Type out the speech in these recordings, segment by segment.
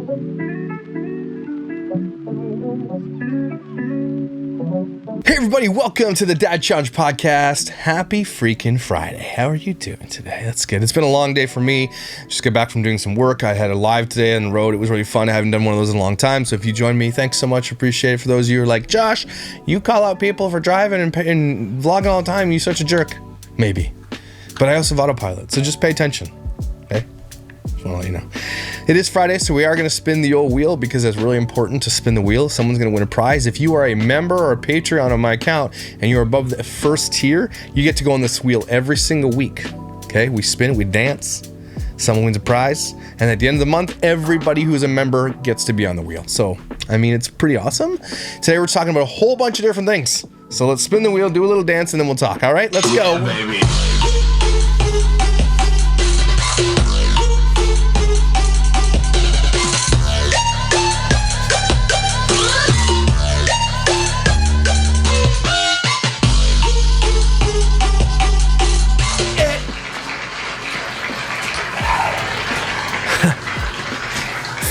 Hey everybody, welcome to the Dad Challenge Podcast. Happy freaking Friday. How are you doing today? That's good. It's been a long day for me. Just got back from doing some work. I had a live today on the road. It was really fun. I haven't done one of those in a long time. So if you joined me, thanks so much. Appreciate it. For those of you who are like, Josh, you call out people for driving and vlogging all the time. You're such a jerk. Maybe. But I also have autopilot. So just pay attention. Okay? Just want to let you know. It is Friday, so we are going to spin the old wheel because it's really important to spin the wheel. Someone's going to win a prize. If you are a member or a Patreon on my account and you're above the first tier, you get to go on this wheel every single week. Okay, we spin, we dance, someone wins a prize, and at the end of the month, everybody who's a member gets to be on the wheel. So, I mean, it's pretty awesome. Today we're talking about a whole bunch of different things. So let's spin the wheel, do a little dance, and then we'll talk. All right, let's go. Yeah, baby.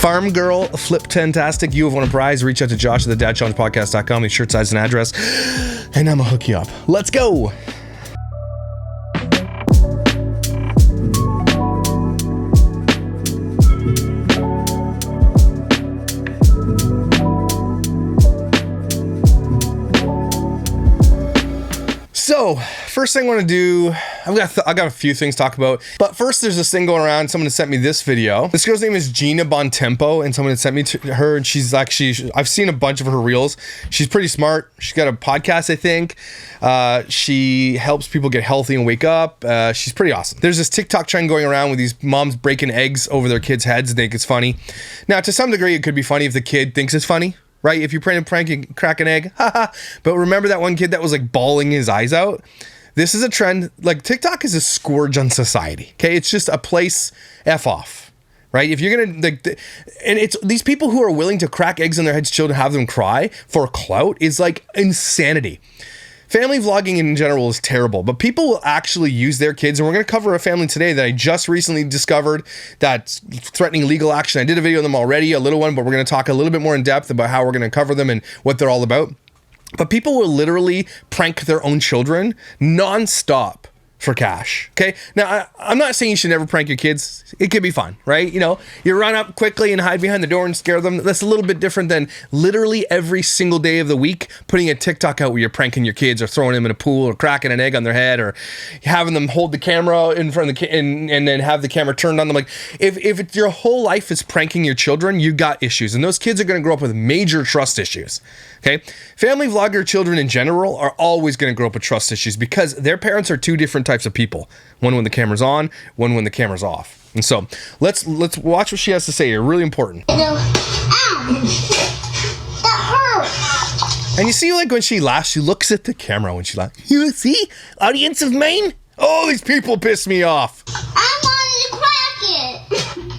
Farm Girl, Flip-Tantastic, you have won a prize. Reach out to Josh at thedadchallengepodcast.com, his shirt size and address, and I'm gonna hook you up. Let's go! So, first thing I want to do, I've got a few things to talk about, but first there's this thing going around. Someone sent me this video. This girl's name is Gina Bontempo, and someone had sent me to her, and she's actually, I've seen a bunch of her reels. She's pretty smart. She's got a podcast, I think. She helps people get healthy and wake up. She's pretty awesome. There's this TikTok trend going around with these moms breaking eggs over their kids' heads and think it's funny. Now, to some degree, it could be funny if the kid thinks it's funny. Right? If you're playing a prank, you crack an egg. Haha. But remember that one kid that was like bawling his eyes out? This is a trend. Like, TikTok is a scourge on society. Okay? It's just a place F off. Right? If you're gonna like, and it's these people who are willing to crack eggs in their heads, children, have them cry for clout is like insanity. Family vlogging in general is terrible, but people will actually use their kids, and we're going to cover a family today that I just recently discovered that's threatening legal action. I did a video on them already, a little one, but we're going to talk a little bit more in depth about how we're going to cover them and what they're all about. But people will literally prank their own children non-stop for cash. Okay. Now, I'm not saying you should never prank your kids. It could be fun, right? You know, you run up quickly and hide behind the door and scare them. That's a little bit different than literally every single day of the week putting a TikTok out where you're pranking your kids or throwing them in a pool or cracking an egg on their head or having them hold the camera in front of the and then have the camera turned on them. Like, if your whole life is pranking your children, you got issues, and those kids are going to grow up with major trust issues. Okay. Family vlogger children in general are always going to grow up with trust issues because their parents are two different types of people. One when the camera's on, one when the camera's off. And so let's watch what she has to say here. Really important. Ow! That hurt! And you see, like, when she laughs, she looks at the camera when she laughs. You see? Audience of mine? Oh, these people piss me off. I wanted to crack it!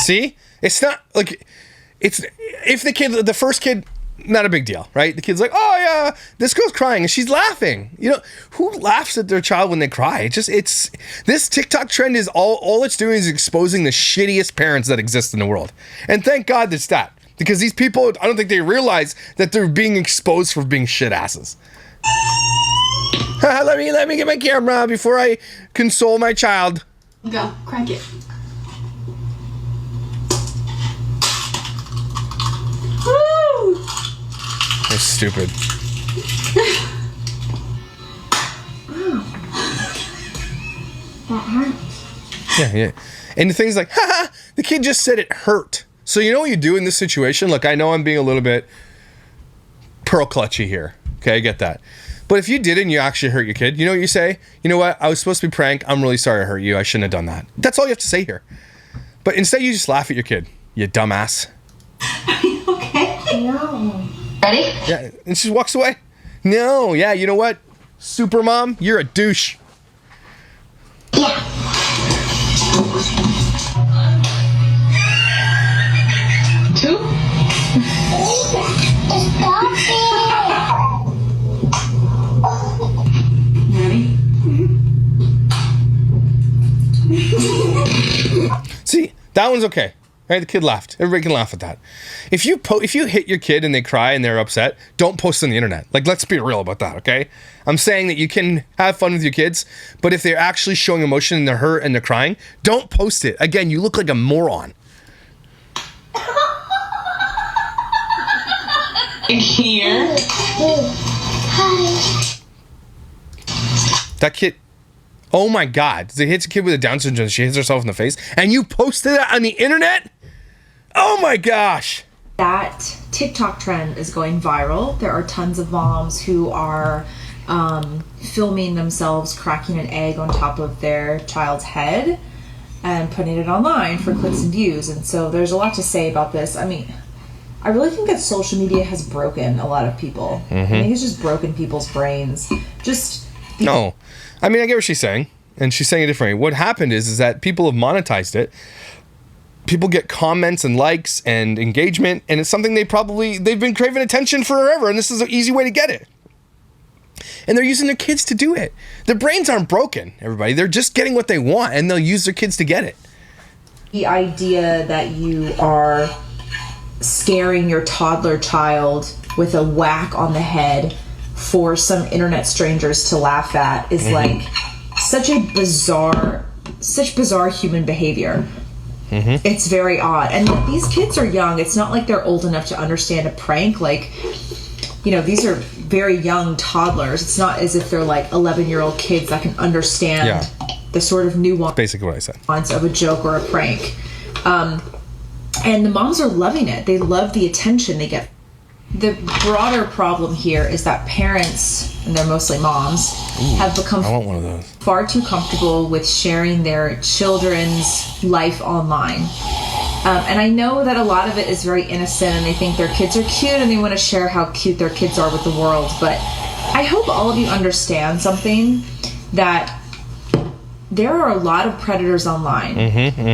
See? It's not like it's if the first kid, not a big deal, right? The kid's like, oh yeah, this girl's crying and she's laughing. You know, who laughs at their child when they cry? It's this TikTok trend is all it's doing is exposing the shittiest parents that exist in the world. And thank God it's that. Because these people, I don't think they realize that they're being exposed for being shit asses. let me get my camera before I console my child. Go, crank it. Woo! They're stupid. That hurts. Yeah. And the thing's like, haha, the kid just said it hurt. So you know what you do in this situation? Look, I know I'm being a little bit pearl clutchy here. Okay, I get that. But if you did it and you actually hurt your kid, you know what you say? You know what? I was supposed to be prank. I'm really sorry I hurt you. I shouldn't have done that. That's all you have to say here. But instead you just laugh at your kid. You dumbass. Okay. No. Ready? Yeah, and she walks away. No, yeah, you know what? Super mom, you're a douche. Yeah. Two. Stop it. Ready? That one's okay. Right? The kid laughed. Everybody can laugh at that. If you hit your kid and they cry and they're upset, don't post on the internet. Like, let's be real about that, okay? I'm saying that you can have fun with your kids, but if they're actually showing emotion and they're hurt and they're crying, don't post it. Again, you look like a moron. Here. Hi. That kid, oh my God. They hits a kid with a Down syndrome. She hits herself in the face. And you posted that on the internet? Oh my gosh. That TikTok trend is going viral. There are tons of moms who are filming themselves cracking an egg on top of their child's head and putting it online for clicks and views. And so there's a lot to say about this. I mean, I really think that social media has broken a lot of people. I think it's just broken people's brains. No. I mean, I get what she's saying, and she's saying it differently. What happened is that people have monetized it. People get comments and likes and engagement, and it's something they've been craving attention forever, and this is an easy way to get it. And they're using their kids to do it. Their brains aren't broken, everybody. They're just getting what they want, and they'll use their kids to get it. The idea that you are scaring your toddler child with a whack on the head for some internet strangers to laugh at is like such bizarre human behavior. It's very odd. And these kids are young. It's not like they're old enough to understand a prank. Like, you know, these are very young toddlers. It's not as if they're like 11-year-old kids that can understand the sort of nuance. Basically what I said. Of a joke or a prank. And the moms are loving it. They love the attention they get. The broader problem here is that parents, and they're mostly moms, have become I want one of those. far too comfortable with sharing their children's life online. And I know that a lot of it is very innocent and they think their kids are cute and they want to share how cute their kids are with the world. But I hope all of you understand something, that there are a lot of predators online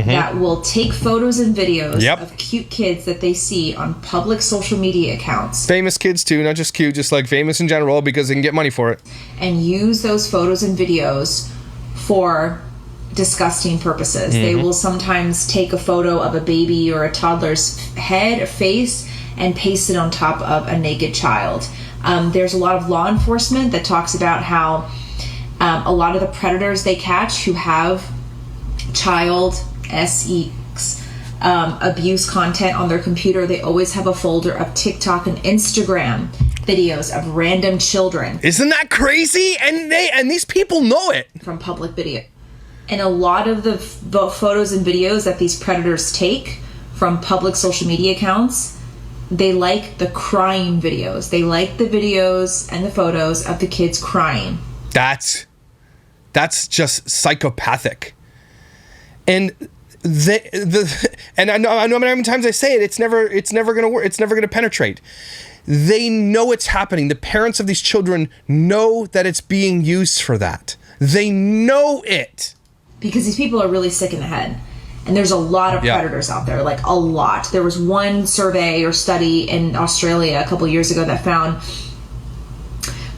that will take photos and videos of cute kids that they see on public social media accounts. Famous kids too, not just cute, just like famous in general, because they can get money for it. And use those photos and videos for disgusting purposes. They will sometimes take a photo of a baby or a toddler's head or face and paste it on top of a naked child. There's a lot of law enforcement that talks about how a lot of the predators they catch who have child sex abuse content on their computer, they always have a folder of TikTok and Instagram videos of random children. Isn't that crazy? And these people know it. From public video. And a lot of the photos and videos that these predators take from public social media accounts, they like the crying videos. They like the videos and the photos of the kids crying. That's just psychopathic. And and I know how many times I say it, it's never gonna work. It's never gonna penetrate. They know it's happening. The parents of these children know that it's being used for that. They know it. Because these people are really sick in the head. And there's a lot of predators out there, like a lot. There was one survey or study in Australia a couple years ago that found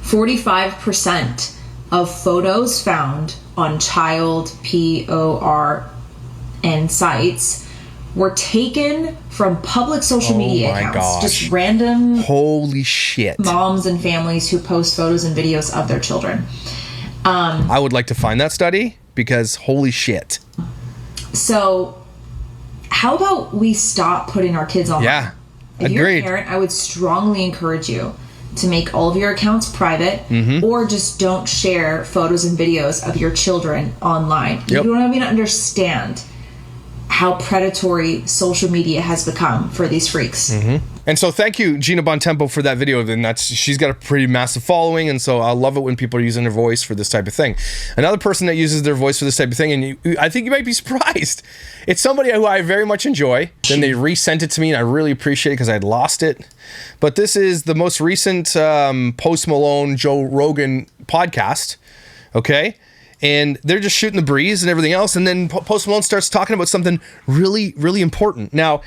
45% of photos found on child porn sites were taken from public social media accounts. Gosh. Just random holy shit moms and families who post photos and videos of their children. I would like to find that study, because holy shit. So how about we stop putting our kids online? Yeah, if agreed. You're a parent, I would strongly encourage you to make all of your accounts private, or just don't share photos and videos of your children online. You don't even understand how predatory social media has become for these freaks. And so thank you, Gina Bontempo, for that video. And she's got a pretty massive following, and so I love it when people are using their voice for this type of thing. Another person that uses their voice for this type of thing, and I think you might be surprised, it's somebody who I very much enjoy. Then they resent it to me, and I really appreciate it because I'd lost it. But this is the most recent Post Malone, Joe Rogan podcast, okay? And they're just shooting the breeze and everything else, and then Post Malone starts talking about something really, really important. Now,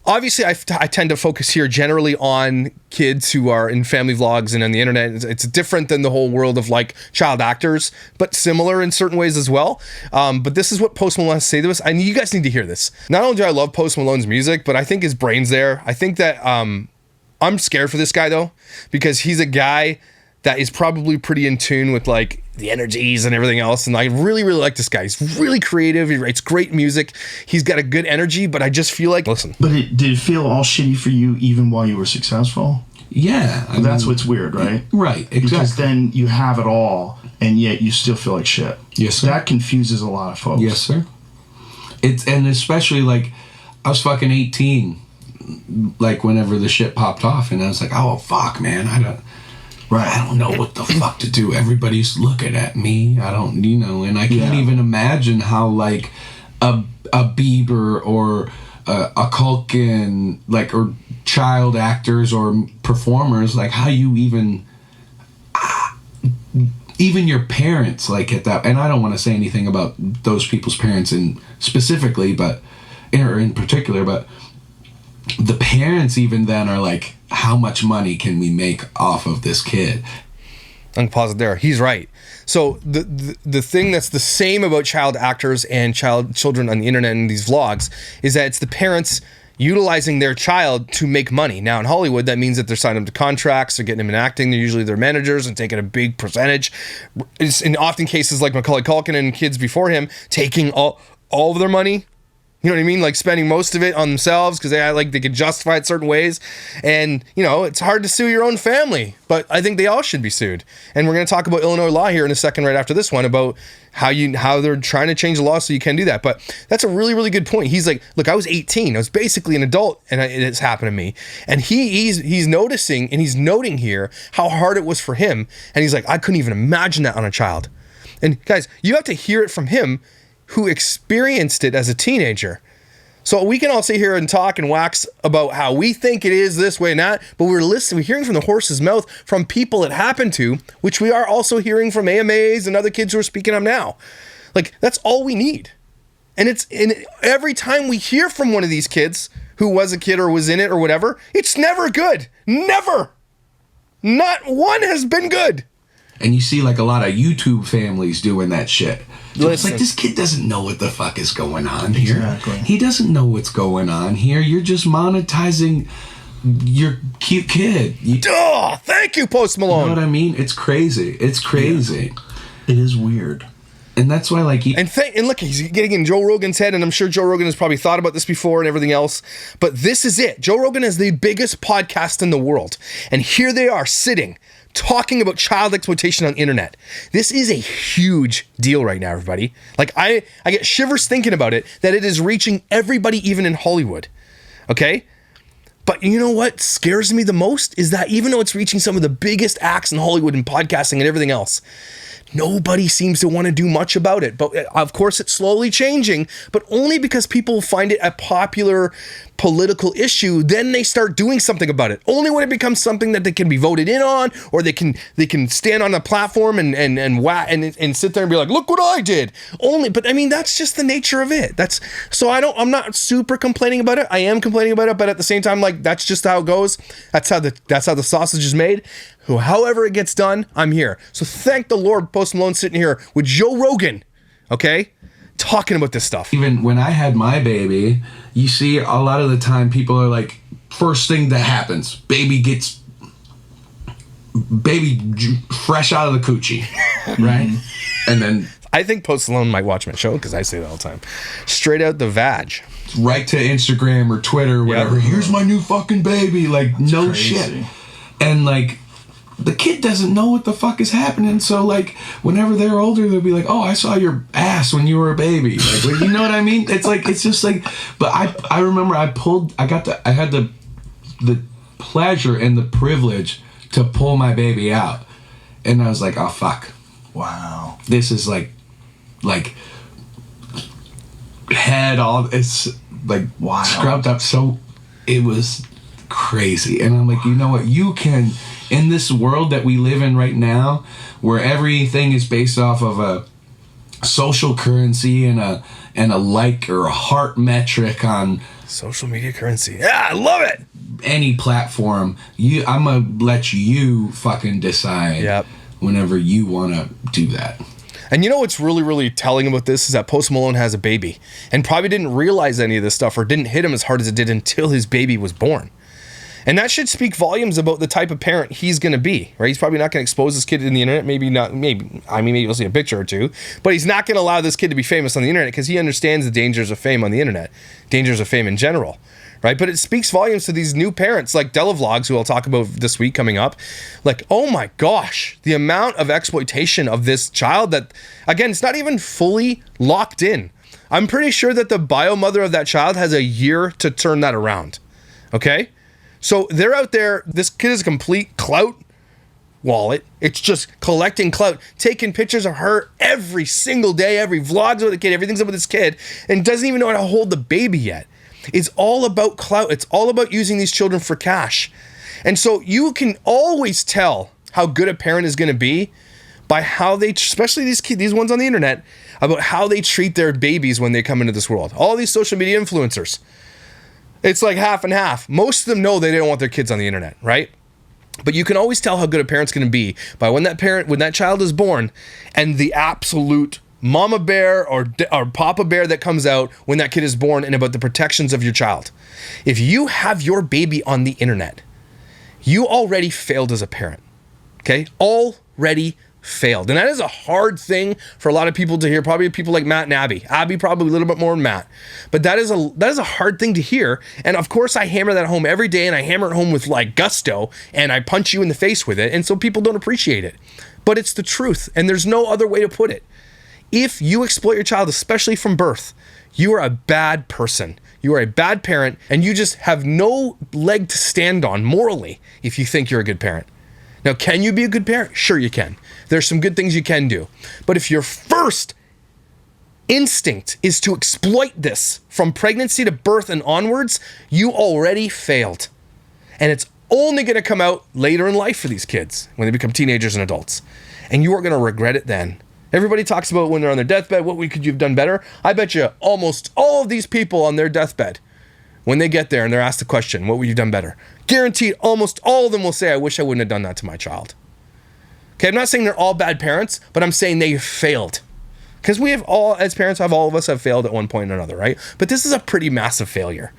obviously I tend to focus here generally on kids who are in family vlogs and on the internet. It's different than the whole world of like child actors, but similar in certain ways as well. But this is what Post Malone has to say to us. I need you guys need to hear this. Not only do I love Post Malone's music, but I think his brain's there. I think that I'm scared for this guy though, because he's a guy that is probably pretty in tune with like the energies and everything else. And I really, really like this guy. He's really creative. He writes great music. He's got a good energy, but I just feel like, listen. But did it feel all shitty for you even while you were successful? Yeah. That's what's weird, right? Right, exactly. Because then you have it all, and yet you still feel like shit. Yes, sir. That confuses a lot of folks. Yes, sir. And especially like, I was fucking 18, like whenever the shit popped off, and I was like, oh, fuck, man, I don't know what the fuck to do. Everybody's looking at me. I don't, and I can't even imagine how like a Bieber or a Culkin, like, or child actors or performers, like how you even your parents, like at that, and I don't want to say anything about those people's parents in specifically, or in particular, but the parents even then are like, how much money can we make off of this kid? I'm pausing there. He's right. So the thing that's the same about child actors and children on the internet and these vlogs is that it's the parents utilizing their child to make money. Now in Hollywood, that means that they're signing them to contracts, they're getting them in acting, they're usually their managers and taking a big percentage. It's in often cases like Macaulay Culkin and kids before him taking all of their money. You know what I mean? Like spending most of it on themselves because they could justify it certain ways. And, it's hard to sue your own family, but I think they all should be sued. And we're going to talk about Illinois law here in a second right after this one about how they're trying to change the law so you can do that. But that's a really, really good point. He's like, look, I was 18. I was basically an adult and it's happened to me. And he's noticing and he's noting here how hard it was for him. And he's like, I couldn't even imagine that on a child. And guys, you have to hear it from him who experienced it as a teenager. So we can all sit here and talk and wax about how we think it is this way and that, but we're hearing from the horse's mouth from people it happened to, which we are also hearing from AMAs and other kids who are speaking up now. Like, that's all we need. And every time we hear from one of these kids who was a kid or was in it or whatever, it's never good. Never. Not one has been good. And you see like a lot of YouTube families doing that shit. So it's Listen. like, this kid doesn't know what the fuck is going on here. Exactly. He doesn't know what's going on here. You're just monetizing your cute kid. Oh, thank you, Post Malone. You know what I mean? It's crazy. It's crazy. It is weird. And that's why, like... And look, he's getting in Joe Rogan's head, and I'm sure Joe Rogan has probably thought about this before and everything else. But this is it. Joe Rogan is the biggest podcast in the world. And here they are sitting, talking about child exploitation on the internet. This is a huge deal right now, everybody. Like, I get shivers thinking about it, that it is reaching everybody, even in Hollywood. Okay? But you know what scares me the most is that even though it's reaching some of the biggest acts in Hollywood and podcasting and everything else, nobody seems to want to do much about it. But of course, it's slowly changing, but only because people find it a popular political issue, then they start doing something about it. Only when it becomes something that they can be voted in on, or they can stand on a platform and sit there and be like, look what I did. But I mean, that's just the nature of it. I'm not super complaining about it. I am complaining about it, but at the same time, like, that's just how it goes. That's how the sausage is made. However it gets done, I'm here. So thank the Lord, Post Malone sitting here with Joe Rogan, okay, talking about this stuff. Even when I had my baby, you see a lot of the time people are like, first thing that happens, baby fresh out of the coochie, right? And then I think Post Malone might watch my show because I say that all the time. Straight out the vag. Right to Instagram or Twitter or whatever. Yep. Here's my new fucking baby. Like, no crazy. shit. And like, the kid doesn't know what the fuck is happening. So like, whenever they're older, they'll be like, oh, I saw your ass when you were a baby. Like, you know what I mean? It's like, it's just like, but I remember I had the pleasure and the privilege to pull my baby out. And I was like, oh, fuck. Wow. This is like head all, it's like, wow, scrubbed up. So it was crazy. And I'm like, you know what, you can, in this world that we live in right now, where everything is based off of social currency and a like or a heart metric on social media currency. Yeah, I love it. Any platform. I'm gonna let you fucking decide. Yep. Whenever you want to do that. And you know what's really, really telling about this is that Post Malone has a baby and probably didn't realize any of this stuff or didn't hit him as hard as it did until his baby was born. And that should speak volumes about the type of parent he's going to be, right? He's probably not going to expose his kid to the internet. Maybe you'll see a picture or two, but he's not going to allow this kid to be famous on the internet because he understands the dangers of fame on the internet, dangers of fame in general, right? But it speaks volumes to these new parents like Della Vlogs, who I'll talk about this week coming up. Like, oh my gosh, the amount of exploitation of this child that, again, it's not even fully locked in. I'm pretty sure that the bio mother of that child has a year to turn that around, okay? So they're out there, this kid is a complete clout wallet. It's just collecting clout, taking pictures of her every single day, every vlog's with the kid, everything's up with this kid, and doesn't even know how to hold the baby yet. It's all about clout. It's all about using these children for cash. And so you can always tell how good a parent is going to be by how they, especially these ones on the internet, about how they treat their babies when they come into this world. All these social media influencers. It's like half and half. Most of them know they don't want their kids on the internet, right? But you can always tell how good a parent's going to be by when that child is born and the absolute mama bear or papa bear that comes out when that kid is born and about the protections of your child. If you have your baby on the internet, you already failed as a parent, okay? Already failed. And that is a hard thing for a lot of people to hear, probably people like Matt and Abby. Abby probably a little bit more than Matt. But that is a hard thing to hear. And of course I hammer that home every day, and I hammer it home with like gusto, and I punch you in the face with it. And so people don't appreciate it. But it's the truth, and there's no other way to put it. If you exploit your child, especially from birth, you are a bad person. You are a bad parent, and you just have no leg to stand on morally if you think you're a good parent. Now, can you be a good parent? Sure you can. There's some good things you can do. But if your first instinct is to exploit this from pregnancy to birth and onwards, you already failed. And it's only going to come out later in life for these kids when they become teenagers and adults. And you are going to regret it then. Everybody talks about when they're on their deathbed, what could you have done better? I bet you almost all of these people on their deathbed, when they get there and they're asked the question, what would you have done better? Guaranteed, almost all of them will say, I wish I wouldn't have done that to my child. Okay, I'm not saying they're all bad parents, but I'm saying they failed. Because we have all, as parents, all of us have failed at one point or another, right? But this is a pretty massive failure.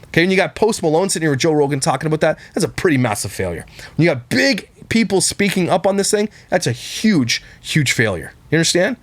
Okay, and you got Post Malone sitting here with Joe Rogan talking about that. That's a pretty massive failure. When you got big people speaking up on this thing, that's a huge, huge failure. You understand?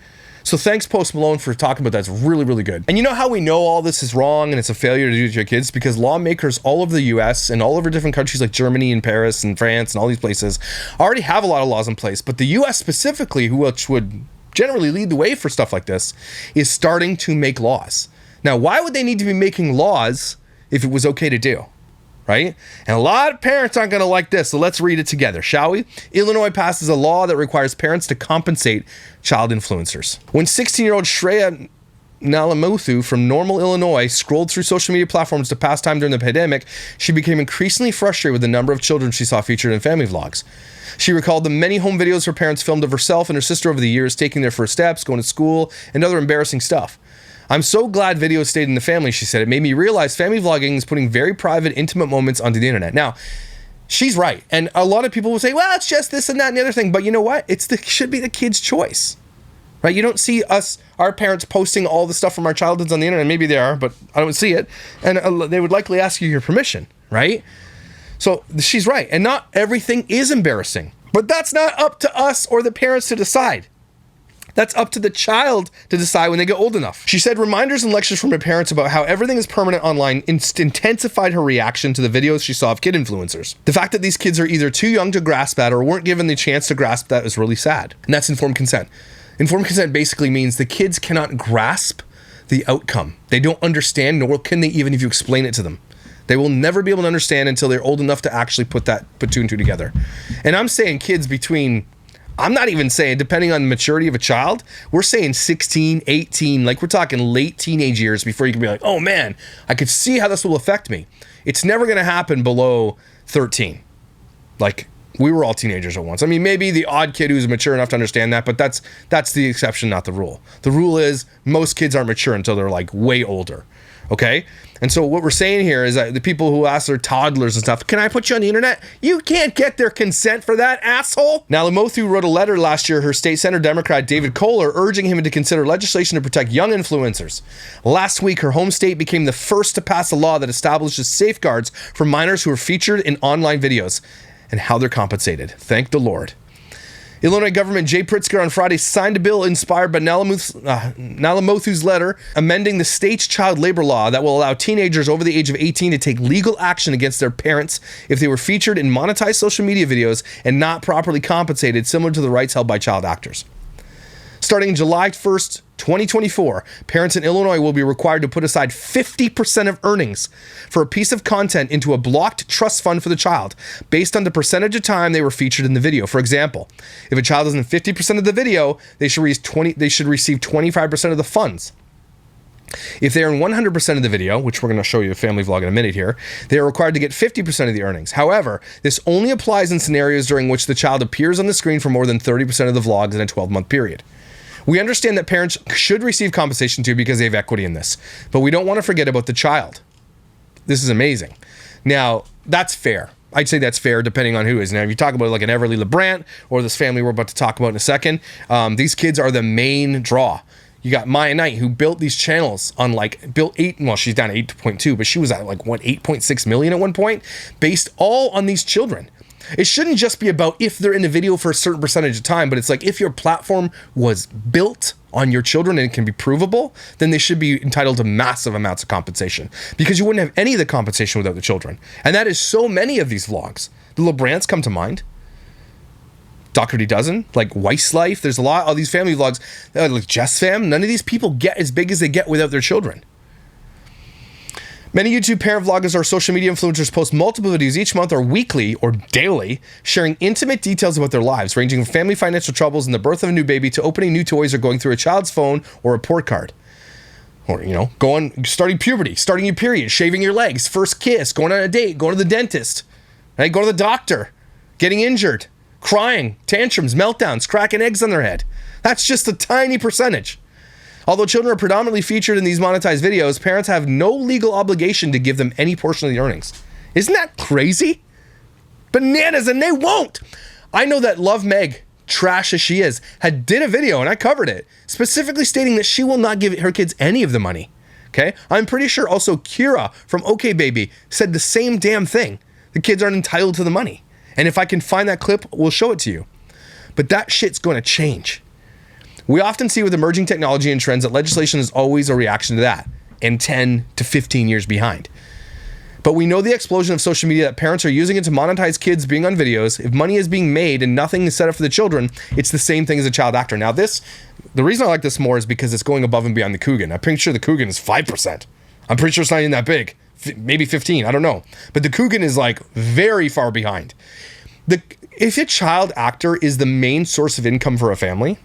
So thanks, Post Malone, for talking about that. It's really, really good. And you know how we know all this is wrong and it's a failure to do to your kids? Because lawmakers all over the US and all over different countries like Germany and Paris and France and all these places already have a lot of laws in place. But the US specifically, which would generally lead the way for stuff like this, is starting to make laws. Now, why would they need to be making laws if it was okay to do? Right? And a lot of parents aren't going to like this, so let's read it together, shall we? Illinois passes a law that requires parents to compensate child influencers. When 16-year-old Shreya Nalamuthu from Normal, Illinois scrolled through social media platforms to pass time during the pandemic, she became increasingly frustrated with the number of children she saw featured in family vlogs. She recalled the many home videos her parents filmed of herself and her sister over the years, taking their first steps, going to school, and other embarrassing stuff. I'm so glad videos stayed in the family, she said. It made me realize family vlogging is putting very private, intimate moments onto the internet. Now, she's right. And a lot of people will say, well, it's just this and that and the other thing. But you know what? It should be the kid's choice, right? You don't see our parents posting all the stuff from our childhoods on the internet. Maybe they are, but I don't see it. And they would likely ask you your permission, right? So she's right. And not everything is embarrassing. But that's not up to us or the parents to decide. That's up to the child to decide when they get old enough. She said reminders and lectures from her parents about how everything is permanent online intensified her reaction to the videos she saw of kid influencers. The fact that these kids are either too young to grasp that or weren't given the chance to grasp that is really sad. And that's informed consent. Informed consent basically means the kids cannot grasp the outcome. They don't understand, nor can they even if you explain it to them. They will never be able to understand until they're old enough to actually put two and two together. And I'm saying kids between, I'm not even saying, depending on the maturity of a child, we're saying 16, 18, like we're talking late teenage years before you can be like, oh man, I could see how this will affect me. It's never going to happen below 13. Like, We were all teenagers at once. I mean, maybe the odd kid who's mature enough to understand that, but that's the exception, not the rule. The rule is most kids aren't mature until they're like way older. Okay? And so what we're saying here is that the people who ask their toddlers and stuff, can I put you on the internet? You can't get their consent for that, asshole. Now, Lamothe wrote a letter last year, her state senator Democrat David Kohler, urging him to consider legislation to protect young influencers. Last week, her home state became the first to pass a law that establishes safeguards for minors who are featured in online videos and how they're compensated. Thank the Lord. Illinois Governor Jay Pritzker on Friday signed a bill inspired by Nalamothe's letter amending the state's child labor law that will allow teenagers over the age of 18 to take legal action against their parents if they were featured in monetized social media videos and not properly compensated, similar to the rights held by child actors. Starting July 1st, 2024, parents in Illinois will be required to put aside 50% of earnings for a piece of content into a blocked trust fund for the child, based on the percentage of time they were featured in the video. For example, if a child is in 50% of the video, they should receive 25% of the funds. If they are in 100% of the video, which we're going to show you a family vlog in a minute here, they are required to get 50% of the earnings. However, this only applies in scenarios during which the child appears on the screen for more than 30% of the vlogs in a 12-month period. We understand that parents should receive compensation too because they have equity in this, but we don't want to forget about the child. This is amazing. Now, that's fair. I'd say that's fair depending on who is. Now, if you talk about like an Everly LeBrant or this family we're about to talk about in a second, these kids are the main draw. You got Maya Knight, who built these channels on she's down to 8.2, but she was at 8.6 million at one point, based all on these children. It shouldn't just be about if they're in the video for a certain percentage of time, but it's like if your platform was built on your children and it can be provable, then they should be entitled to massive amounts of compensation, because you wouldn't have any of the compensation without the children. And that is so many of these vlogs. The LeBrants come to mind. Dr. D Dozen, like Weiss Life. There's a lot of these family vlogs, like Jess Fam. None of these people get as big as they get without their children. Many YouTube parent vloggers or social media influencers post multiple videos each month or weekly or daily, sharing intimate details about their lives, ranging from family financial troubles and the birth of a new baby to opening new toys or going through a child's phone or report card. Or, starting puberty, starting your period, shaving your legs, first kiss, going on a date, going to the dentist, right? Going to the doctor, getting injured, crying, tantrums, meltdowns, cracking eggs on their head. That's just a tiny percentage. Although children are predominantly featured in these monetized videos, parents have no legal obligation to give them any portion of the earnings. Isn't that crazy? Bananas, and they won't. I know that Love Meg, trash as she is, did a video, and I covered it, specifically stating that she will not give her kids any of the money. Okay? I'm pretty sure also Kira from OK Baby said the same damn thing. The kids aren't entitled to the money. And if I can find that clip, we'll show it to you. But that shit's going to change. We often see with emerging technology and trends that legislation is always a reaction to that, and 10 to 15 years behind. But we know the explosion of social media, that parents are using it to monetize kids being on videos. If money is being made and nothing is set up for the children, it's the same thing as a child actor. Now the reason I like this more is because it's going above and beyond the Coogan. I'm pretty sure the Coogan is 5%. I'm pretty sure it's not even that big. Maybe 15, I don't know. But the Coogan is like very far behind. If a child actor is the main source of income for a family,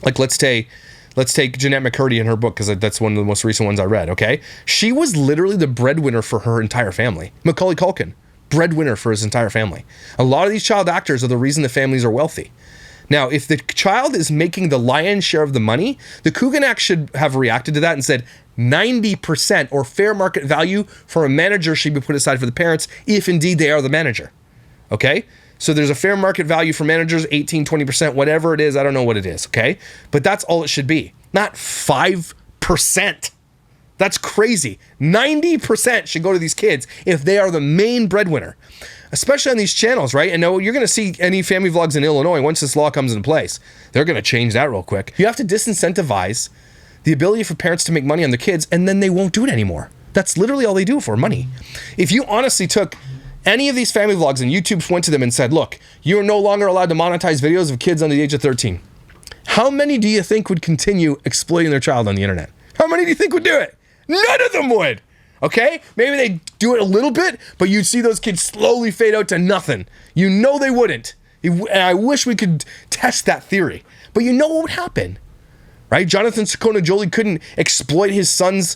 like let's take Jeanette McCurdy in her book, because that's one of the most recent ones I read, okay? She was literally the breadwinner for her entire family. Macaulay Culkin, breadwinner for his entire family. A lot of these child actors are the reason the families are wealthy. Now, if the child is making the lion's share of the money, the Coogan Act should have reacted to that and said 90% or fair market value for a manager should be put aside for the parents, if indeed they are the manager, okay? So there's a fair market value for managers, 18, 20%, whatever it is. I don't know what it is, okay? But that's all it should be. Not 5%. That's crazy. 90% should go to these kids if they are the main breadwinner, especially on these channels, right? And now you're going to see any family vlogs in Illinois once this law comes into place. They're going to change that real quick. You have to disincentivize the ability for parents to make money on their kids, and then they won't do it anymore. That's literally all they do for money. If you honestly took any of these family vlogs and YouTube went to them and said, look, you are no longer allowed to monetize videos of kids under the age of 13. How many do you think would continue exploiting their child on the internet? How many do you think would do it? None of them would. Okay? Maybe they do it a little bit, but you'd see those kids slowly fade out to nothing. You know they wouldn't. And I wish we could test that theory. But you know what would happen, right? Jonathan Sakona Jolie couldn't exploit his son's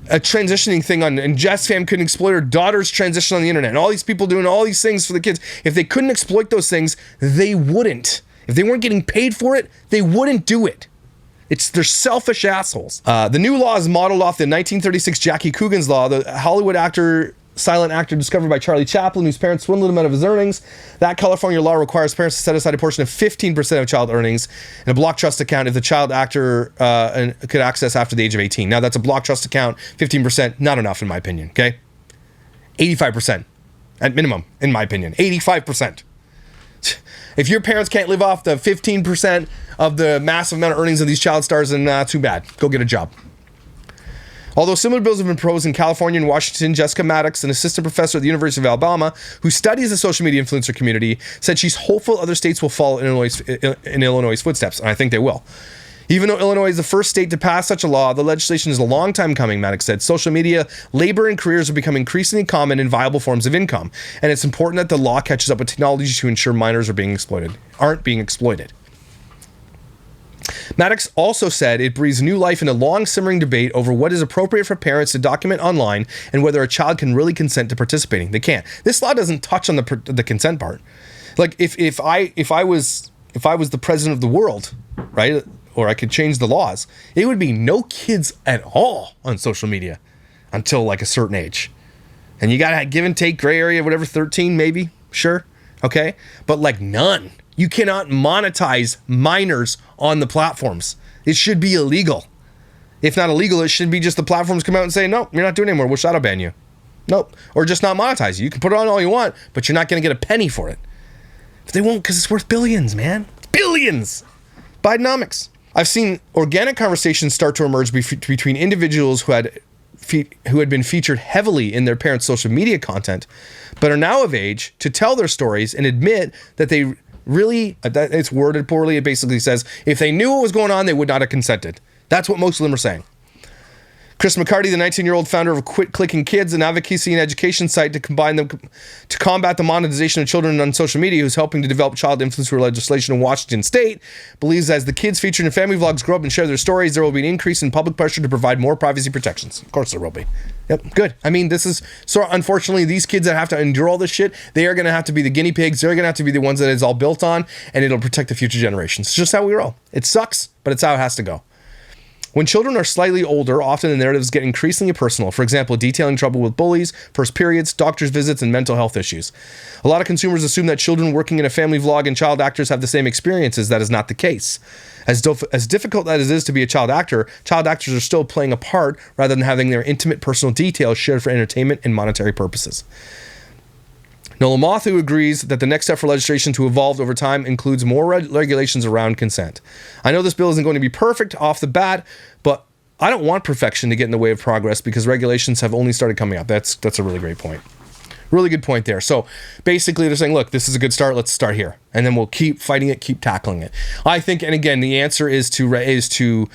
a transitioning thing on, and Jess Fam couldn't exploit her daughter's transition on the internet, and all these people doing all these things for the kids. If they couldn't exploit those things, they wouldn't. If they weren't getting paid for it, they wouldn't do it. They're selfish assholes. The new law is modeled off the 1936 Jackie Coogan's law, the Hollywood silent actor discovered by Charlie Chaplin, whose parents swindled him out of his earnings. That California law requires parents to set aside a portion of 15% of child earnings in a block trust account if the child actor could access after the age of 18. Now, that's a block trust account, 15%, not enough in my opinion, okay? 85% at minimum, in my opinion. 85%. If your parents can't live off the 15% of the massive amount of earnings of these child stars, then too bad. Go get a job. Although similar bills have been proposed in California and Washington, Jessica Maddox, an assistant professor at the University of Alabama who studies the social media influencer community, said she's hopeful other states will follow in Illinois' footsteps, and I think they will. Even though Illinois is the first state to pass such a law, the legislation is a long time coming, Maddox said. Social media, labor, and careers are becoming increasingly common and viable forms of income, and it's important that the law catches up with technology to ensure minors aren't being exploited. Maddox also said it breathes new life in a long simmering debate over what is appropriate for parents to document online and whether a child can really consent to participating. They can't. This law doesn't touch on the consent part. Like if I was the president of the world, right, or I could change the laws, it would be no kids at all on social media until like a certain age, and you gotta give and take, gray area, whatever, 13 maybe, sure, okay, but like none. You cannot monetize minors on the platforms. It should be illegal. If not illegal, it should be just the platforms come out and say, no, you're not doing it anymore. We'll shadow ban you. Nope. Or just not monetize you. You can put it on all you want, but you're not going to get a penny for it. But they won't, because it's worth billions, man. Billions. Bidenomics. I've seen organic conversations start to emerge between individuals who had been featured heavily in their parents' social media content, but are now of age to tell their stories and admit that they really, it's worded poorly. It basically says, if they knew what was going on, they would not have consented. That's what most of them are saying. Chris McCarty, the 19-year-old founder of Quit Clicking Kids, an advocacy and education site to combat the monetization of children on social media, who's helping to develop child influencer legislation in Washington State, believes as the kids featured in family vlogs grow up and share their stories, there will be an increase in public pressure to provide more privacy protections. Of course there will be. Yep, good. I mean, this is, so unfortunately, these kids that have to endure all this shit, they are going to have to be the guinea pigs. They're going to have to be the ones that it's all built on, and it'll protect the future generations. It's just how we roll. It sucks, but it's how it has to go. When children are slightly older, often the narratives get increasingly personal. For example, detailing trouble with bullies, first periods, doctor's visits, and mental health issues. A lot of consumers assume that children working in a family vlog and child actors have the same experiences. That is not the case. As difficult as it is to be a child actors are still playing a part rather than having their intimate personal details shared for entertainment and monetary purposes. Nola Mathu agrees that the next step for legislation to evolve over time includes more regulations around consent. I know this bill isn't going to be perfect off the bat, but I don't want perfection to get in the way of progress because regulations have only started coming up. That's a really great point. Really good point there. So basically they're saying, look, this is a good start. Let's start here. And then we'll keep fighting it, keep tackling it. I think, and again, the answer is to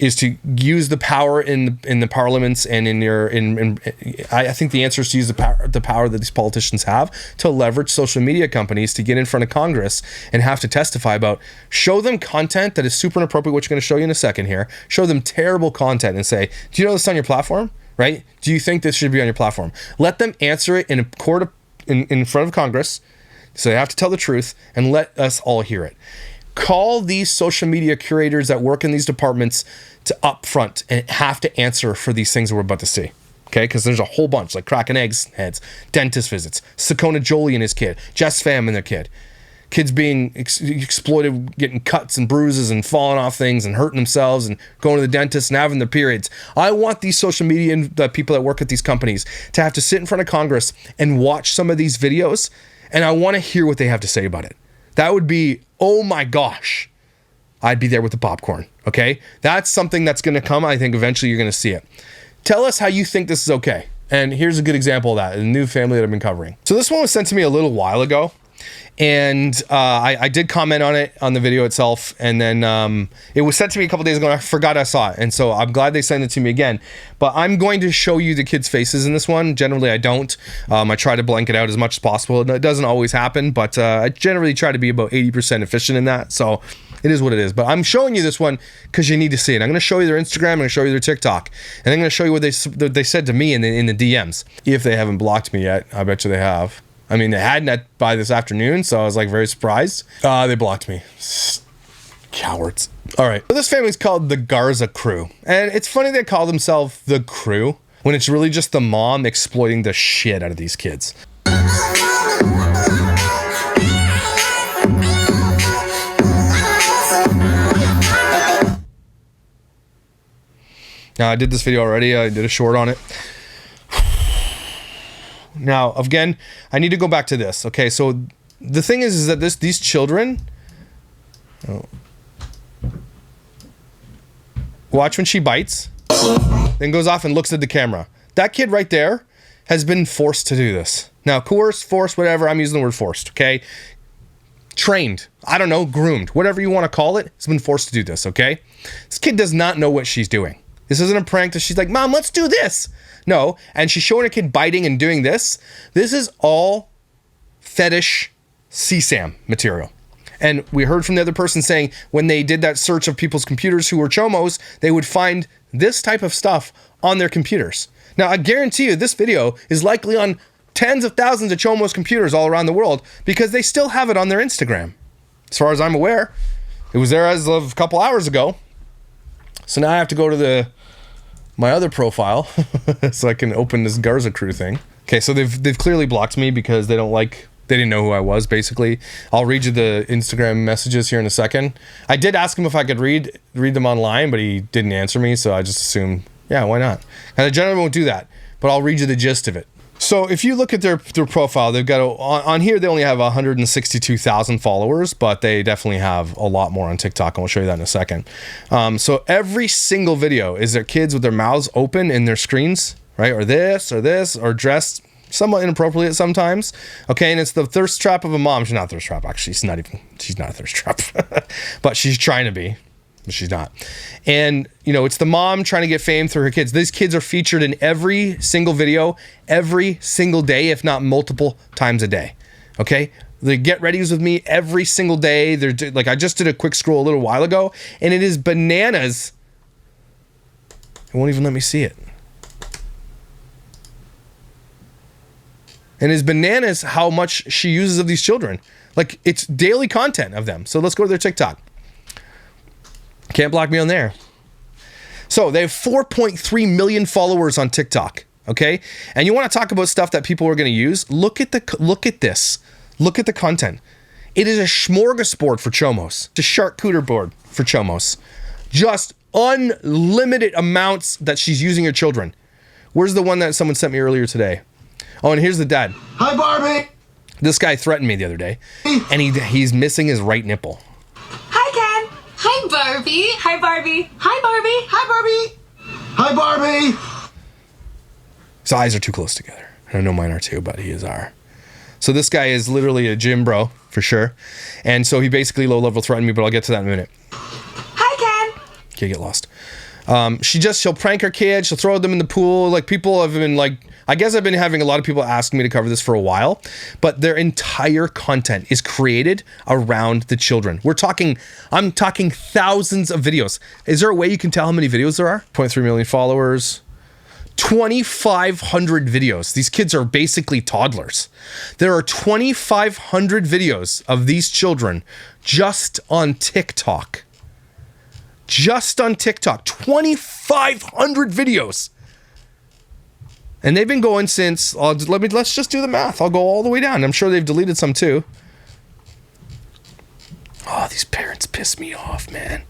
use the power in the parliaments and I think the answer is to use the power that these politicians have to leverage social media companies to get in front of Congress and have to testify about, show them content that is super inappropriate, which I'm going to show you in a second here. Show them terrible content and say, do you know this on your platform? Right? Do you think this should be on your platform? Let them answer it in a court in front of Congress. So they have to tell the truth and let us all hear it. Call these social media curators that work in these departments to up front and have to answer for these things that we're about to see. Okay? Because there's a whole bunch, like cracking eggs heads, dentist visits, Sakona Jolie and his kid, Jess Pham and their kid. Kids being exploited, getting cuts and bruises and falling off things and hurting themselves and going to the dentist and having their periods. I want these social media people that work at these companies to have to sit in front of Congress and watch some of these videos, and I want to hear what they have to say about it. That would be, oh my gosh, I'd be there with the popcorn, okay? That's something that's going to come. I think eventually you're going to see it. Tell us how you think this is okay. And here's a good example of that, a new family that I've been covering. So this one was sent to me a little while ago, And I did comment on it on the video itself, and then it was sent to me a couple days ago and I forgot I saw it, and so I'm glad they sent it to me again. But I'm going to show you the kids' faces in this one. Generally I don't. I try to blank it out as much as possible. It doesn't always happen, but I generally try to be about 80% efficient in that, so it is what it is. But I'm showing you this one because you need to see it. I'm going to show you their Instagram, I'm going to show you their TikTok, and I'm going to show you what they said to me in the DMs. If they haven't blocked me yet, I bet you they have. I mean, they hadn't by this afternoon, so I was like very surprised. They blocked me. Cowards. All right. So this family's called the Garza Crew. And it's funny they call themselves the crew when it's really just the mom exploiting the shit out of these kids. Now, I did this video already. I did a short on it. Now, again, I need to go back to this. Okay, so the thing is that these children... Oh. Watch when she bites, then goes off and looks at the camera. That kid right there has been forced to do this. Now, coerced, forced, whatever. I'm using the word forced, okay? Trained. I don't know, groomed. Whatever you want to call it, has been forced to do this, okay? This kid does not know what she's doing. This isn't a prank that she's like, Mom, let's do this. No, and she's showing a kid biting and doing this. This is all fetish CSAM material. And we heard from the other person saying when they did that search of people's computers who were chomos, they would find this type of stuff on their computers. Now, I guarantee you this video is likely on tens of thousands of chomos computers all around the world because they still have it on their Instagram. As far as I'm aware, it was there as of a couple hours ago. So now I have to go to my other profile so I can open this Garza Crew thing. Okay, so they've clearly blocked me because they didn't know who I was, basically. I'll read you the Instagram messages here in a second. I did ask him if I could read them online, but he didn't answer me, so I just assumed, yeah, why not? And I generally won't do that, but I'll read you the gist of it. So if you look at their profile, they've got on here they only have 162,000 followers, but they definitely have a lot more on TikTok, and we'll show you that in a second. So every single video is their kids with their mouths open in their screens, right? Or this, or dressed somewhat inappropriate sometimes. Okay, and it's the thirst trap of a mom. She's not a thirst trap, actually. She's not a thirst trap. But she's trying to be. But she's not. And, you know, it's the mom trying to get fame through her kids. These kids are featured in every single video, every single day, if not multiple times a day. Okay? They get readies with me every single day. They're like, I just did a quick scroll a little while ago, and it is bananas. It won't even let me see it. And it's bananas how much she uses of these children. Like, it's daily content of them. So let's go to their TikTok. Can't block me on there. So they have 4.3 million followers on TikTok. Okay, and you want to talk about stuff that people are going to use? Look at this. Look at the content. It is a smorgasbord for chomos. It's a charcuterie board for chomos. Just unlimited amounts that she's using her children. Where's the one that someone sent me earlier today? Oh, and here's the dad. Hi, Barbie. This guy threatened me the other day, and he's missing his right nipple. Hi, Ken. Hi, Barbie. Hi, Barbie. Hi, Barbie. Hi, Barbie. Hi, Barbie. His eyes are too close together. I know mine are too, but he is ours. So this guy is literally a gym bro, for sure. And so he basically low-level threatened me, but I'll get to that in a minute. Hi, Ken. Okay, get lost. She'll prank her kids. She'll throw them in the pool. Like, people have been like, I guess I've been having a lot of people asking me to cover this for a while, but their entire content is created around the children. I'm talking thousands of videos. Is there a way you can tell how many videos there are? 0.3 million followers, 2,500 videos. These kids are basically toddlers. There are 2,500 videos of these children just on TikTok. Just on TikTok, 2,500 videos. And they've been going since, let's just do the math. I'll go all the way down. I'm sure they've deleted some too. Oh, these parents piss me off, man.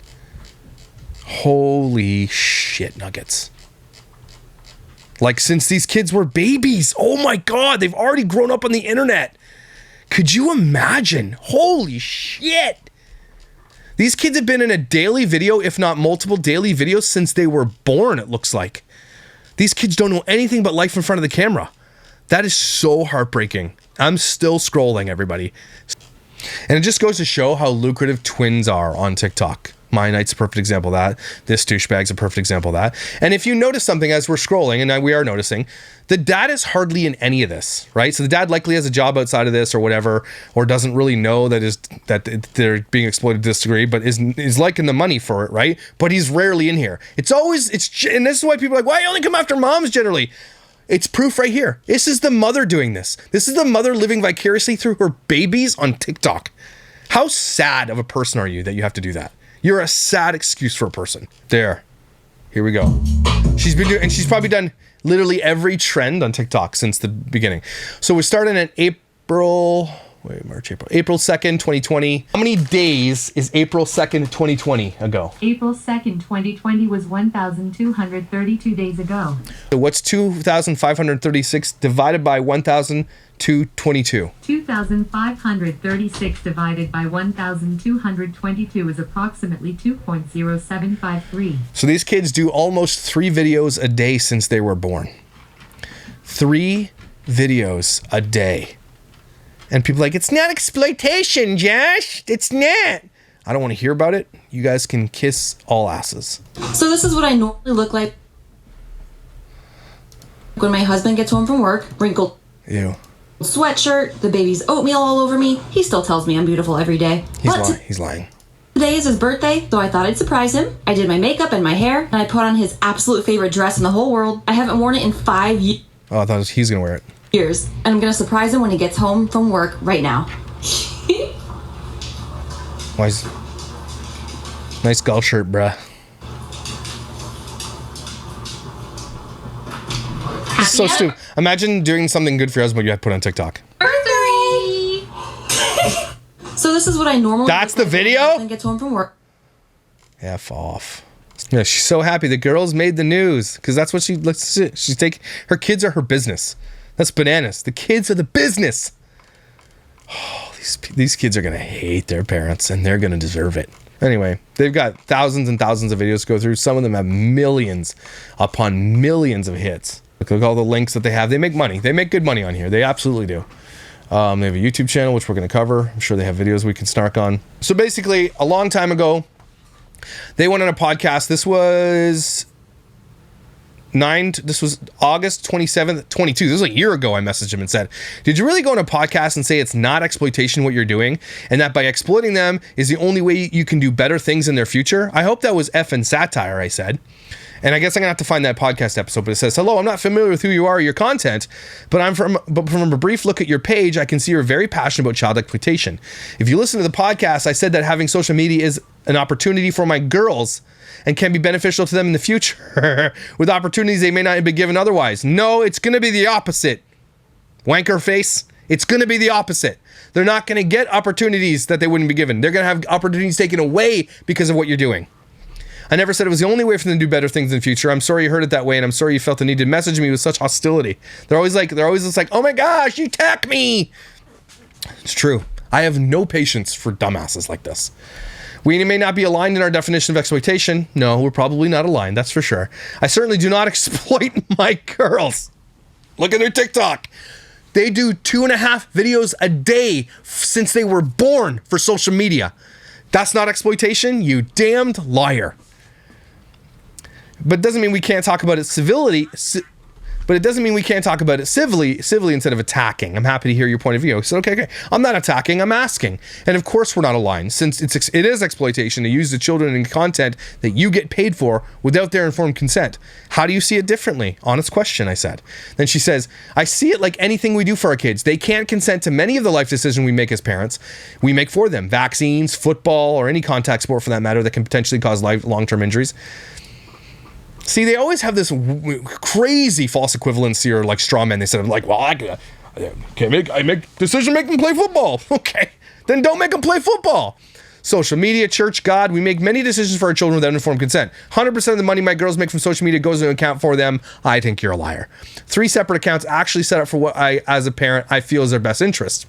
Holy shit nuggets. Like, since these kids were babies. Oh my God, they've already grown up on the internet. Could you imagine? Holy shit. These kids have been in a daily video, if not multiple daily videos, since they were born, it looks like. These kids don't know anything but life in front of the camera. That is so heartbreaking. I'm still scrolling, everybody. And it just goes to show how lucrative twins are on TikTok. My Knight's a perfect example of that. This douchebag's a perfect example of that. And if you notice something as we're scrolling, and we are noticing, the dad is hardly in any of this, right? So the dad likely has a job outside of this or whatever, or doesn't really know that they're being exploited to this degree, but is liking the money for it, right? But he's rarely in here. And this is why people are like, why you only come after moms generally? It's proof right here. This is the mother doing this. This is the mother living vicariously through her babies on TikTok. How sad of a person are you that you have to do that? You're a sad excuse for a person. There. Here we go. She's probably done literally every trend on TikTok since the beginning. So we're starting in April 2nd, 2020. How many days is April 2nd, 2020 ago? April 2nd, 2020 was 1,232 days ago. So what's 2,536 divided by 1,222? 2,536 divided by 1,222 is approximately 2.0753. So these kids do almost 3 videos a day since they were born. 3 videos a day. And people are like, it's not exploitation, Josh. It's not. I don't want to hear about it. You guys can kiss all asses. So this is what I normally look like when my husband gets home from work. Wrinkled Ew. sweatshirt, the baby's oatmeal all over me. He still tells me I'm beautiful every day. He's lying. Today is his birthday, so I thought I'd surprise him. I did my makeup and my hair, and I put on his absolute favorite dress in the whole world. I haven't worn it in 5 years. Oh, I thought he's going to wear it. And I'm gonna surprise him when he gets home from work right now. Nice golf shirt, bruh. It's so stupid. Imagine doing something good for your husband you had to put on TikTok. Birthday! So this is what I normally. That's the video? When my husband gets home from work. F off. Yeah, she's so happy the girls made the news because that's what she's taking. Her kids are her business. That's bananas. The kids are the business. Oh, these kids are going to hate their parents, and they're going to deserve it. Anyway, they've got thousands and thousands of videos to go through. Some of them have millions upon millions of hits. Look at all the links that they have. They make money. They make good money on here. They absolutely do. They have a YouTube channel, which we're going to cover. I'm sure they have videos we can snark on. So basically, a long time ago, they went on a podcast. This was August 27th, 22. This was a year ago. I messaged him and said, did you really go on a podcast and say it's not exploitation what you're doing and that by exploiting them is the only way you can do better things in their future? I hope that was effing satire, I said. And I guess I'm gonna have to find that podcast episode, but it says, hello, I'm not familiar with who you are or your content, but from a brief look at your page, I can see you're very passionate about child exploitation. If you listen to the podcast, I said that having social media is an opportunity for my girls and can be beneficial to them in the future with opportunities they may not have been given otherwise. No, it's going to be the opposite. Wanker face. It's going to be the opposite. They're not going to get opportunities that they wouldn't be given. They're going to have opportunities taken away because of what you're doing. I never said it was the only way for them to do better things in the future. I'm sorry you heard it that way, and I'm sorry you felt the need to message me with such hostility. They're always just like, oh my gosh, you attack me. It's true. I have no patience for dumbasses like this. We may not be aligned in our definition of exploitation. No, we're probably not aligned, that's for sure. I certainly do not exploit my girls. Look at their TikTok. They do 2.5 videos a day since they were born for social media. That's not exploitation, you damned liar. But it doesn't mean we can't talk about it civilly. But it doesn't mean we can't talk about it civilly instead of attacking. I'm happy to hear your point of view. So okay. I'm not attacking, I'm asking. And of course we're not aligned, since it is exploitation to use the children in content that you get paid for without their informed consent. How do you see it differently? Honest question, I said. Then she says, I see it like anything we do for our kids. They can't consent to many of the life decisions we make as parents. We make for them. Vaccines, football, or any contact sport for that matter that can potentially cause long-term injuries. See, they always have this crazy false equivalency or like straw men. They said, like, well, I make decision make them play football. Okay, then don't make them play football. Social media, church, God, we make many decisions for our children without informed consent. 100% of the money my girls make from social media goes into an account for them. I think you're a liar. 3 separate accounts actually set up for what I, as a parent, I feel is their best interest.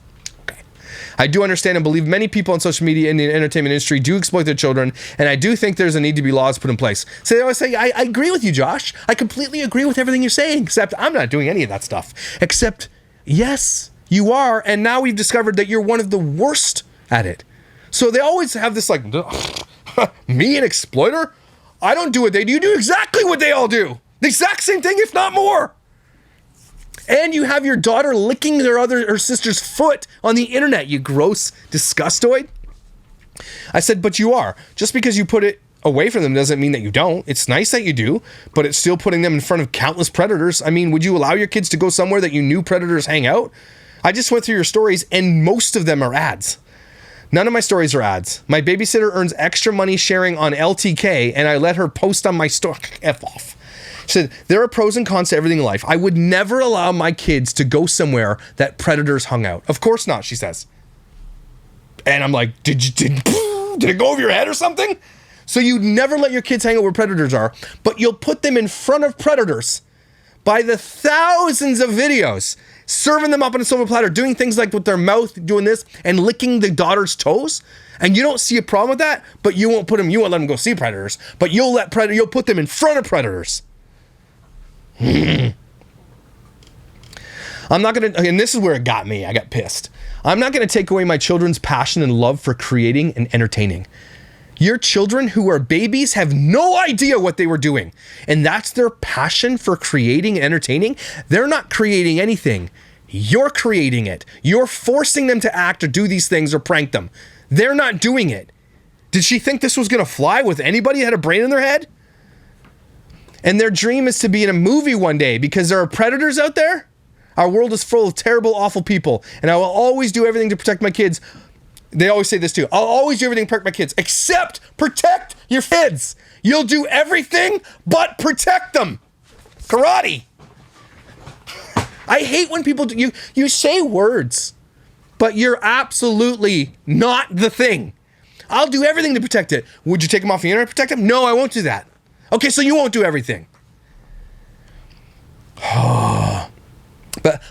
I do understand and believe many people on social media in the entertainment industry do exploit their children, and I do think there's a need to be laws put in place. So they always say, I agree with you, Josh. I completely agree with everything you're saying, except I'm not doing any of that stuff. Except, yes, You are, and now we've discovered that you're one of the worst at it. So they always have this like, me an exploiter? I don't do what they do. You do exactly what they all do. The exact same thing, if not more. And you have your daughter licking her sister's foot on the internet, you gross disgustoid. I said, but you are. Just because you put it away from them doesn't mean that you don't. It's nice that you do, but it's still putting them in front of countless predators. I mean, would you allow your kids to go somewhere that you knew predators hang out? I just went through your stories, and most of them are ads. None of my stories are ads. My babysitter earns extra money sharing on LTK, and I let her post on my store. F off. She said, there are pros and cons to everything in life. I would never allow my kids to go somewhere that predators hung out. Of course not, she says. And I'm like, did it go over your head or something? So you'd never let your kids hang out where predators are, but you'll put them in front of predators by the thousands of videos, serving them up on a silver platter, doing things like with their mouth, doing this, and licking the daughter's toes. And you don't see a problem with that, but you won't let them go see predators, but you'll put them in front of predators. I'm not gonna, and this is where it got me. I got pissed. I'm not gonna take away my children's passion and love for creating and entertaining. Your children who are babies have no idea what they were doing. And that's their passion for creating and entertaining. They're not creating anything. You're creating it. You're forcing them to act or do these things or prank them. They're not doing it. Did she think this was gonna fly with anybody that had a brain in their head? And their dream is to be in a movie one day because there are predators out there. Our world is full of terrible, awful people. And I will always do everything to protect my kids. They always say this too. I'll always do everything to protect my kids, except protect your kids. You'll do everything but protect them. Karate. I hate when people do, you say words, but you're absolutely not the thing. I'll do everything to protect it. Would you take them off the internet to protect them? No, I won't do that. Okay, so you won't do everything.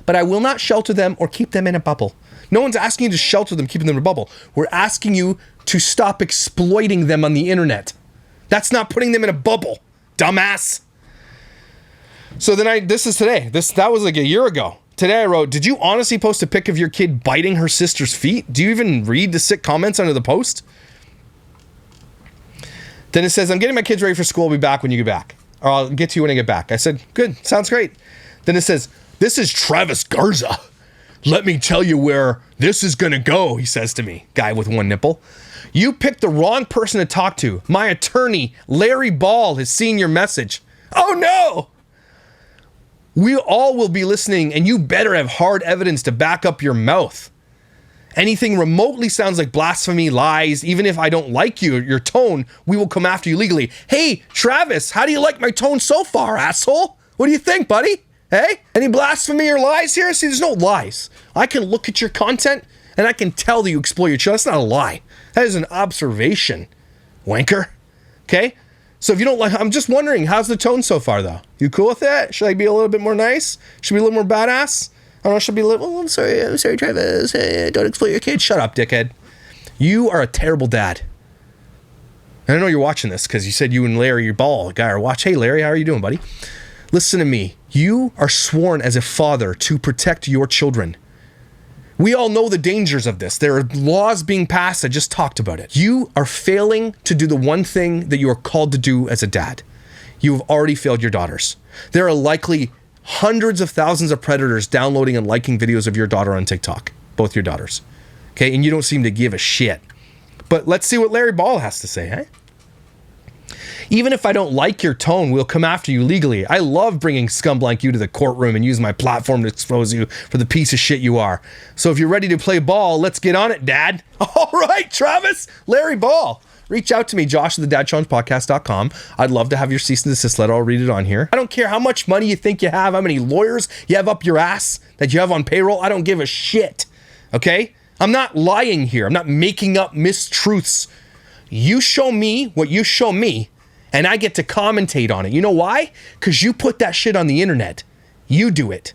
But I will not shelter them or keep them in a bubble. No one's asking you to shelter them, keeping them in a bubble. We're asking you to stop exploiting them on the internet. That's not putting them in a bubble, dumbass. So then this is today. That was like a year ago. Today I wrote, did you honestly post a pic of your kid biting her sister's feet? Do you even read the sick comments under the post? Then it says, I'm getting my kids ready for school. I'll be back when you get back. Or I'll get to you when I get back. I said, good, sounds great. Then it says, this is Travis Garza. Let me tell you where this is gonna go, he says to me, guy with one nipple. You picked the wrong person to talk to. My attorney, Larry Ball, has seen your message. Oh no! We all will be listening, and you better have hard evidence to back up your mouth. Anything remotely sounds like blasphemy, lies, even if I don't like your tone, we will come after you legally. Hey, Travis, how do you like my tone so far, asshole? What do you think, buddy? Hey? Any blasphemy or lies here? See, there's no lies. I can look at your content, and I can tell that you exploit your child. That's not a lie. That is an observation, wanker. Okay? So if you don't like, I'm just wondering, how's the tone so far, though? You cool with that? Should I be a little bit more nice? Should I be a little more badass? I don't know, should be a little, oh, I'm sorry, Travis. Hey, don't exploit your kid. Shut up, dickhead. You are a terrible dad. And I know you're watching this because you said you and Larry, your ball guy, are watching. Hey, Larry, how are you doing, buddy? Listen to me. You are sworn as a father to protect your children. We all know the dangers of this. There are laws being passed. I just talked about it. You are failing to do the one thing that you are called to do as a dad. You have already failed your daughters. There are likely hundreds of thousands of predators downloading and liking videos of your daughter on TikTok. Both your daughters. Okay, and you don't seem to give a shit. But let's see what Larry Ball has to say, hey? Even if I don't like your tone, we'll come after you legally. I love bringing scum like you to the courtroom and use my platform to expose you for the piece of shit you are. So if you're ready to play ball, let's get on it, Dad. All right, Travis. Larry Ball. Reach out to me, Josh at thedadchallengepodcast.com. I'd love to have your cease and desist letter. I'll read it on here. I don't care how much money you think you have, how many lawyers you have up your ass that you have on payroll. I don't give a shit. Okay? I'm not lying here. I'm not making up mistruths. You show me what you show me, and I get to commentate on it. You know why? Because you put that shit on the internet. You do it.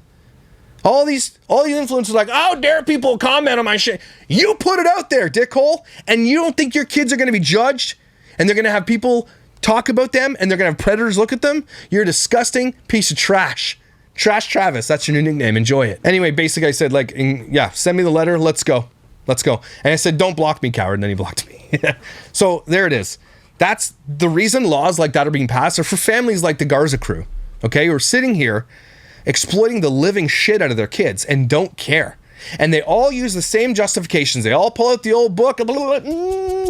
All these influencers are like, how dare people comment on my shit? You put it out there, dickhole. And you don't think your kids are going to be judged? And they're going to have people talk about them? And they're going to have predators look at them? You're a disgusting piece of trash. Trash Travis, that's your new nickname. Enjoy it. Anyway, basically I said like, yeah, send me the letter. Let's go. Let's go. And I said, don't block me, coward. And then he blocked me. So there it is. That's the reason laws like that are being passed are for families like the Garza Crew. Okay, who are sitting here exploiting the living shit out of their kids and don't care. And they all use the same justifications. They all pull out the old book,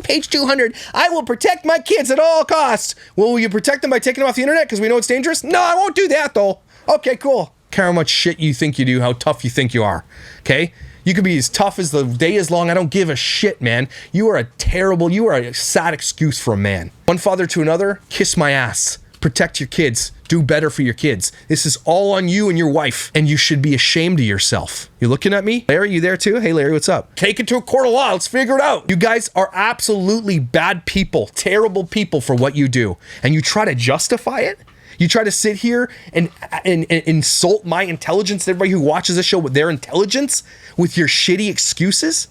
page 200. I will protect my kids at all costs. Well, will you protect them by taking them off the internet because we know it's dangerous? No, I won't do that though. Okay, cool. Care how much shit you think you do, how tough you think you are. Okay? You could be as tough as the day is long. I don't give a shit, man. You are a sad excuse for a man. One father to another, kiss my ass. Protect your kids. Do better for your kids. This is all on you and your wife, and you should be ashamed of yourself. You looking at me? Larry, you there too? Hey, Larry, what's up? Take it to a court of law. Let's figure it out. You guys are absolutely bad people, terrible people for what you do, and you try to justify it? You try to sit here and insult my intelligence, everybody who watches this show with their intelligence, with your shitty excuses?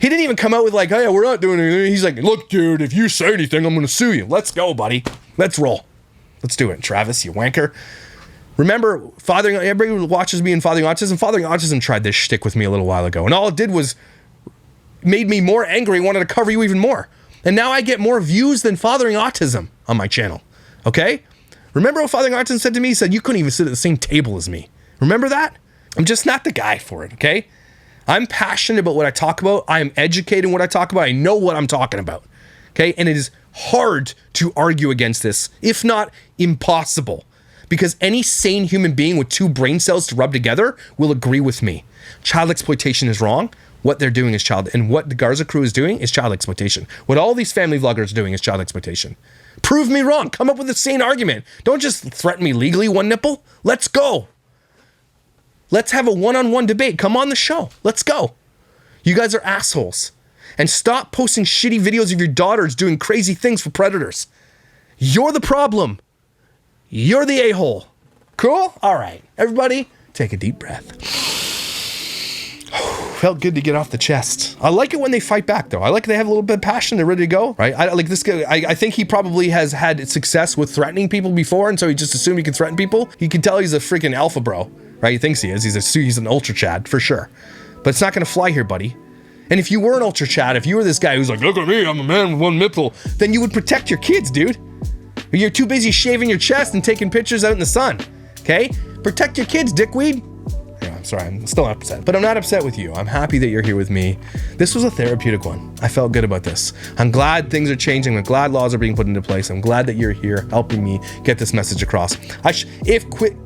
He didn't even come out with like, hey, we're not doing anything. He's like, look, dude, if you say anything, I'm going to sue you. Let's go, buddy. Let's roll. Let's do it. Travis, you wanker. Remember, everybody who watches me in Fathering Autism tried this shtick with me a little while ago. And all it did was made me more angry, wanted to cover you even more. And now I get more views than Fathering Autism on my channel. Okay? Remember what Fathering Autism said to me? He said, you couldn't even sit at the same table as me. Remember that? I'm just not the guy for it, okay? I'm passionate about what I talk about. I am educated in what I talk about. I know what I'm talking about. Okay? And it is hard to argue against this, if not impossible. Because any sane human being with two brain cells to rub together will agree with me. Child exploitation is wrong. What they're doing is and what the Garza Crew is doing is child exploitation. What all these family vloggers are doing is child exploitation. Prove me wrong. Come up with a sane argument. Don't just threaten me legally, one nipple. Let's go. Let's have a one-on-one debate. Come on the show. Let's go. You guys are assholes. And stop posting shitty videos of your daughters doing crazy things for predators. You're the problem. You're the a-hole. Cool? All right. Everybody, take a deep breath. Felt good to get off the chest. I like it when they fight back, though. I like they have a little bit of passion. They're ready to go, right? I like this guy. I think he probably has had success with threatening people before, and so he just assumed he could threaten people. He can tell he's a freaking alpha bro, right? He thinks he is. He's an ultra chad for sure. But it's not going to fly here, buddy. And if you were an ultra chad, if you were this guy who's like, look at me, I'm a man with one nipple, then you would protect your kids, dude. You're too busy shaving your chest and taking pictures out in the sun, okay? Protect your kids, dickweed. Yeah, I'm sorry, I'm still upset, but I'm not upset with you. I'm happy that you're here with me. This was a therapeutic one. I felt good about this. I'm glad things are changing. I'm glad laws are being put into place. I'm glad that you're here helping me get this message across. If Quick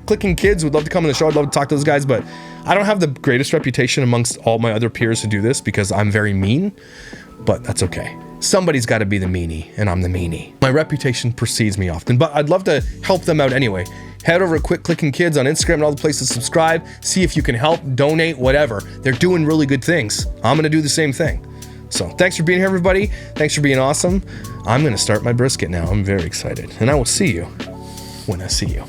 Clicking Kids would love to come on the show, I'd love to talk to those guys, but I don't have the greatest reputation amongst all my other peers who do this because I'm very mean, but that's okay. Somebody's got to be the meanie, and I'm the meanie. My reputation precedes me often, but I'd love to help them out anyway. Head over to Quick Clicking Kids on Instagram and all the places to subscribe. See if you can help, donate, whatever. They're doing really good things. I'm going to do the same thing. So thanks for being here, everybody. Thanks for being awesome. I'm going to start my brisket now. I'm very excited. And I will see you when I see you.